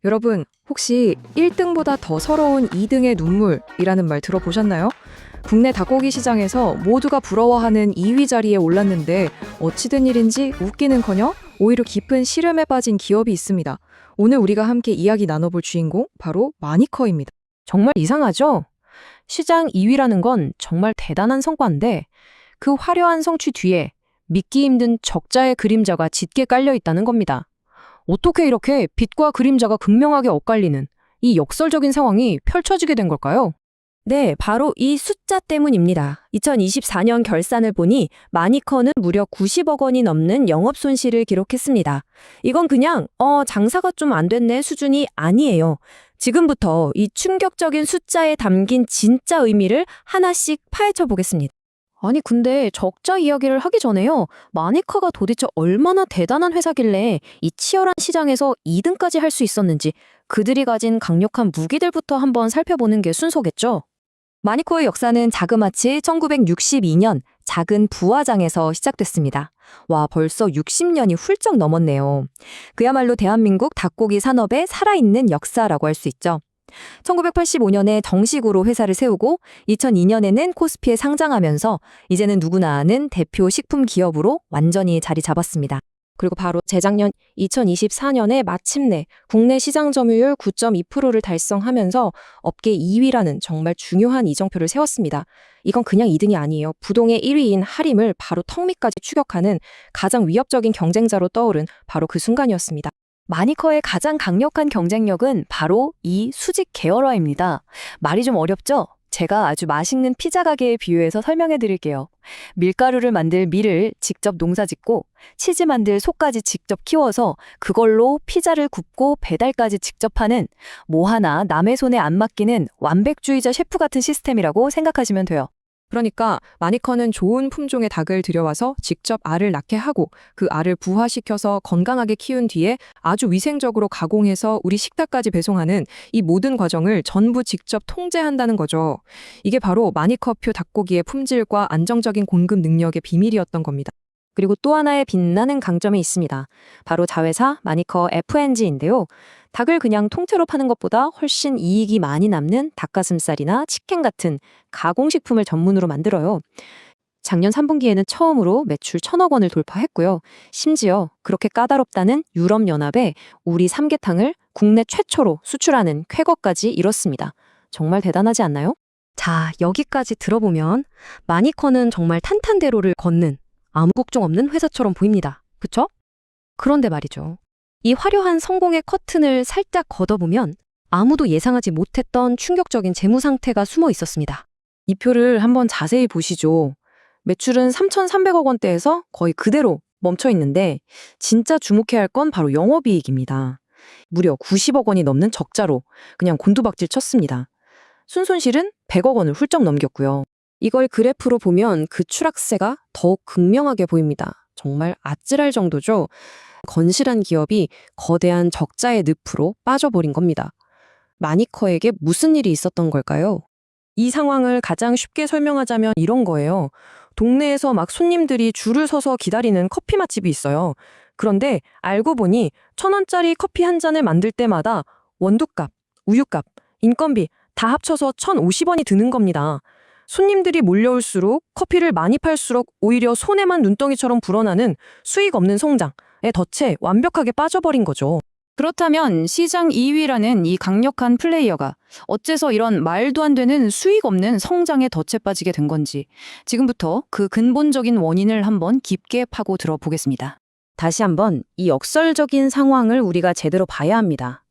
여러분, 혹시 1등보다 더 서러운 2등의 눈물이라는 말 들어보셨나요? 국내 닭고기 시장에서 모두가 부러워하는 2위 자리에 올랐는데 어찌된 일인지 웃기는커녕 오히려 깊은 시름에 빠진 기업이 있습니다. 오늘 우리가 함께 이야기 나눠볼 주인공 바로 마니커입니다. 정말 이상하죠? 시장 2위라는 건 정말 대단한 성과인데 그 화려한 성취 뒤에 믿기 힘든 적자의 그림자가 짙게 깔려 있다는 겁니다. 어떻게 이렇게 빛과 그림자가 극명하게 엇갈리는 이 역설적인 상황이 펼쳐지게 된 걸까요? 네, 바로 이 숫자 때문입니다. 2024년 결산을 보니 마니커는 무려 90억 원이 넘는 영업 손실을 기록했습니다. 이건 그냥 장사가 좀 안 됐네 수준이 아니에요. 지금부터 이 충격적인 숫자에 담긴 진짜 의미를 하나씩 파헤쳐 보겠습니다. 아니 근데 적자 이야기를 하기 전에요. 마니커가 도대체 얼마나 대단한 회사길래 이 치열한 시장에서 2등까지 할 수 있었는지 그들이 가진 강력한 무기들부터 한번 살펴보는 게 순서겠죠? 마니커의 역사는 자그마치 1962년 작은 부화장에서 시작됐습니다. 와, 벌써 60년이 훌쩍 넘었네요. 그야말로 대한민국 닭고기 산업의 살아있는 역사라고 할 수 있죠. 1985년에 정식으로 회사를 세우고 2002년에는 코스피에 상장하면서 이제는 누구나 아는 대표 식품 기업으로 완전히 자리 잡았습니다. 그리고 바로 재작년 2024년에 마침내 국내 시장 점유율 9.2%를 달성하면서 업계 2위라는 정말 중요한 이정표를 세웠습니다. 이건 그냥 2등이 아니에요. 부동의 1위인 하림을 바로 턱 밑까지 추격하는 가장 위협적인 경쟁자로 떠오른 바로 그 순간이었습니다. 마니커의 가장 강력한 경쟁력은 바로 이 수직 계열화입니다. 말이 좀 어렵죠? 제가 아주 맛있는 피자 가게에 비유해서 설명해 드릴게요. 밀가루를 만들 밀을 직접 농사짓고 치즈 만들 소까지 직접 키워서 그걸로 피자를 굽고 배달까지 직접 하는 뭐 하나 남의 손에 안 맡기는 완벽주의자 셰프 같은 시스템이라고 생각하시면 돼요. 그러니까 마니커는 좋은 품종의 닭을 들여와서 직접 알을 낳게 하고 그 알을 부화시켜서 건강하게 키운 뒤에 아주 위생적으로 가공해서 우리 식탁까지 배송하는 이 모든 과정을 전부 직접 통제한다는 거죠. 이게 바로 마니커표 닭고기의 품질과 안정적인 공급 능력의 비밀이었던 겁니다. 그리고 또 하나의 빛나는 강점이 있습니다. 바로 자회사 마니커 FNG인데요. 닭을 그냥 통째로 파는 것보다 훨씬 이익이 많이 남는 닭가슴살이나 치킨 같은 가공식품을 전문으로 만들어요. 작년 3분기에는 처음으로 매출 1,000억 원을 돌파했고요. 심지어 그렇게 까다롭다는 유럽연합에 우리 삼계탕을 국내 최초로 수출하는 쾌거까지 이뤘습니다. 정말 대단하지 않나요? 자, 여기까지 들어보면 마니커는 정말 탄탄대로를 걷는 아무 걱정 없는 회사처럼 보입니다. 그쵸? 그런데 말이죠. 이 화려한 성공의 커튼을 살짝 걷어보면 아무도 예상하지 못했던 충격적인 재무 상태가 숨어 있었습니다. 이 표를 한번 자세히 보시죠. 매출은 3,300억 원대에서 거의 그대로 멈춰 있는데 진짜 주목해야 할 건 바로 영업이익입니다. 무려 90억 원이 넘는 적자로 그냥 곤두박질 쳤습니다. 순손실은 100억 원을 훌쩍 넘겼고요. 이걸 그래프로 보면 그 추락세가 더욱 극명하게 보입니다. 정말 아찔할 정도죠. 건실한 기업이 거대한 적자의 늪으로 빠져버린 겁니다. 마니커에게 무슨 일이 있었던 걸까요? 이 상황을 가장 쉽게 설명하자면 이런 거예요. 동네에서 막 손님들이 줄을 서서 기다리는 커피 맛집이 있어요. 그런데 알고 보니 1,000원짜리 커피 한 잔을 만들 때마다 원두값, 우유값, 인건비 다 합쳐서 1,050원이 드는 겁니다. 손님들이 몰려올수록 커피를 많이 팔수록 오히려 손에만 눈덩이처럼 불어나는 수익 없는 성장에 덫에 완벽하게 빠져버린 거죠. 그렇다면 시장 2위라는 이 강력한 플레이어가 어째서 이런 말도 안 되는 수익 없는 성장의 덫에 빠지게 된 건지 지금부터 그 근본적인 원인을 한번 깊게 파고 들어보겠습니다. 다시 한번 이 역설적인 상황을 우리가 제대로 봐야 합니다.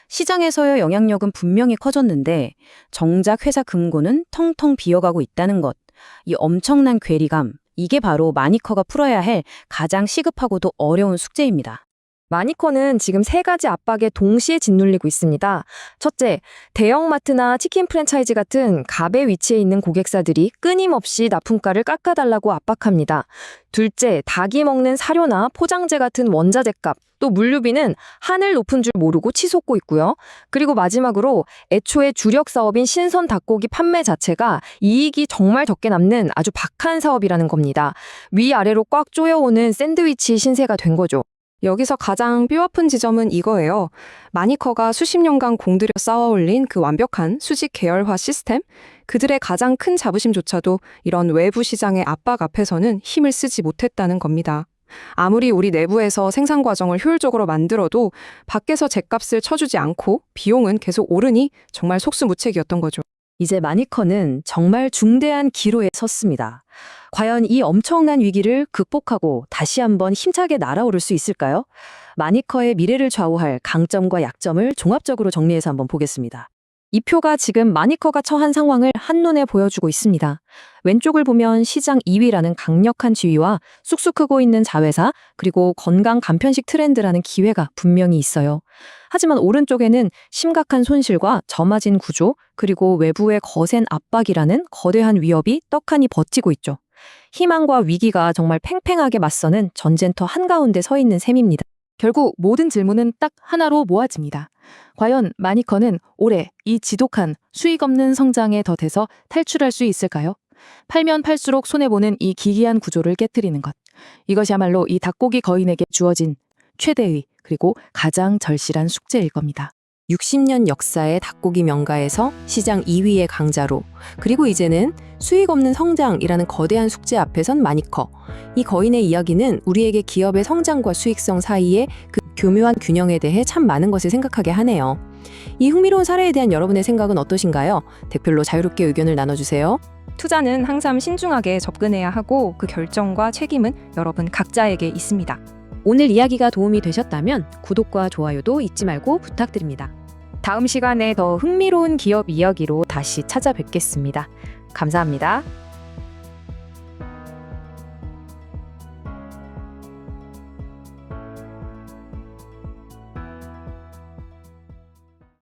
시장에서의 영향력은 분명히 커졌는데 정작 회사 금고는 텅텅 비어가고 있다는 것. 이 엄청난 괴리감, 이게 바로 마니커가 풀어야 할 가장 시급하고도 어려운 숙제입니다. 마니커는 지금 3가지 압박에 동시에 짓눌리고 있습니다. 첫째, 대형마트나 치킨 프랜차이즈 같은 갑의 위치에 있는 고객사들이 끊임없이 납품가를 깎아달라고 압박합니다. 둘째, 닭이 먹는 사료나 포장재 같은 원자재값, 또 물류비는 하늘 높은 줄 모르고 치솟고 있고요. 그리고 마지막으로 애초에 주력 사업인 신선 닭고기 판매 자체가 이익이 정말 적게 남는 아주 박한 사업이라는 겁니다. 위아래로 꽉 조여오는 샌드위치 신세가 된 거죠. 여기서 가장 뼈아픈 지점은 이거예요. 마니커가 수십 년간 공들여 쌓아올린 그 완벽한 수직 계열화 시스템? 그들의 가장 큰 자부심조차도 이런 외부 시장의 압박 앞에서는 힘을 쓰지 못했다는 겁니다. 아무리 우리 내부에서 생산 과정을 효율적으로 만들어도 밖에서 죗값을 쳐주지 않고 비용은 계속 오르니 정말 속수무책이었던 거죠. 이제 마니커는 정말 중대한 기로에 섰습니다. 과연 이 엄청난 위기를 극복하고 다시 한번 힘차게 날아오를 수 있을까요? 마니커의 미래를 좌우할 강점과 약점을 종합적으로 정리해서 한번 보겠습니다. 이 표가 지금 마니커가 처한 상황을 한눈에 보여주고 있습니다. 왼쪽을 보면 시장 2위라는 강력한 지위와 쑥쑥 크고 있는 자회사, 그리고 건강 간편식 트렌드라는 기회가 분명히 있어요. 하지만 오른쪽에는 심각한 손실과 저마진 구조, 그리고 외부의 거센 압박이라는 거대한 위협이 떡하니 버티고 있죠. 희망과 위기가 정말 팽팽하게 맞서는 전쟁터 한가운데 서 있는 셈입니다. 결국 모든 질문은 딱 하나로 모아집니다. 과연 마니커는 올해 이 지독한 수익 없는 성장의 덫에서 탈출할 수 있을까요? 팔면 팔수록 손해보는 이 기이한 구조를 깨트리는 것. 이것이야말로 이 닭고기 거인에게 주어진 최대의 그리고 가장 절실한 숙제일 겁니다. 60년 역사의 닭고기 명가에서 시장 2위의 강자로, 그리고 이제는 수익 없는 성장이라는 거대한 숙제 앞에선 마니커. 이 거인의 이야기는 우리에게 기업의 성장과 수익성 사이의 그 교묘한 균형에 대해 참 많은 것을 생각하게 하네요. 이 흥미로운 사례에 대한 여러분의 생각은 어떠신가요? 댓글로 자유롭게 의견을 나눠주세요. 투자는 항상 신중하게 접근해야 하고 그 결정과 책임은 여러분 각자에게 있습니다. 오늘 이야기가 도움이 되셨다면 구독과 좋아요도 잊지 말고 부탁드립니다. 다음 시간에 더 흥미로운 기업 이야기로 다시 찾아뵙겠습니다. 감사합니다.